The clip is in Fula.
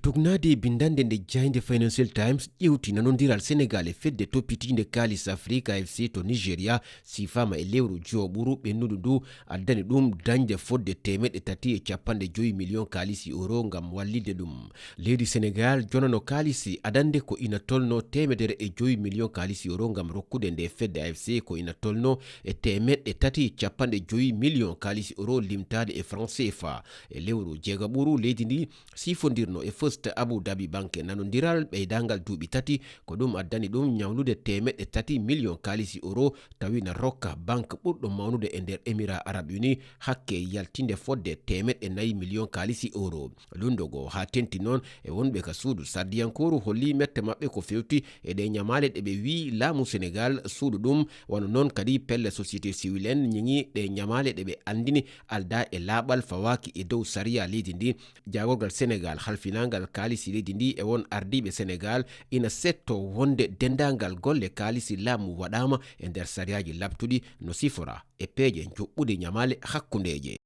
tugnade bindande nde jayde Financial Times ƴewti nanodiral Sénégal e fedde toppitinde kalis Afrique AFC to Nigeria sifama e lewru joɓuru ɓennudu ndu addani ɗum dañde fodde 350 million kalisi euro ngam wallide ɗum. Leydi Sénégal jonano kalisi adande ko ina tolno 500 million kalisi euro ngam rokkude nde fedde AFC ko ina tolno e 350 million kalisi euro limtade e franc CFA e lewru jeegaɓuru leydi ndi sifondirno e First Abu Dhabi Bank nanodiral ɓeydangal duuɓi tati ko ɗum addani ɗum ñawlude 300 million kalisi euro tawina rokka banque ɓurɗo mawnude e nder Émirats Arabes Unis hakke yaltinde fodde 400 million kalisi euro. Lundogo ha tenti noon e wonɓe ka suudu sardiyankoru holli mette maɓɓe ko fewti e ɗe ñamale ɗe ɓe wi laamu Sénégal suudu ɗum wano noon kadi pelle société civil en ñiŋi ɗe ñamale ɗe ɓe andini alda e laaɓal fawaki e dow sariya leydi ndi. Jagorgal Sénégal halfinangal kalisi leydi ndi e won ardiɓe Sénégal ina setto wonde dendangal golle kalisi laamu waɗama e nder sariyaji labtuɗi no sifora e peeje joɓɓude ñamale hakkundeje.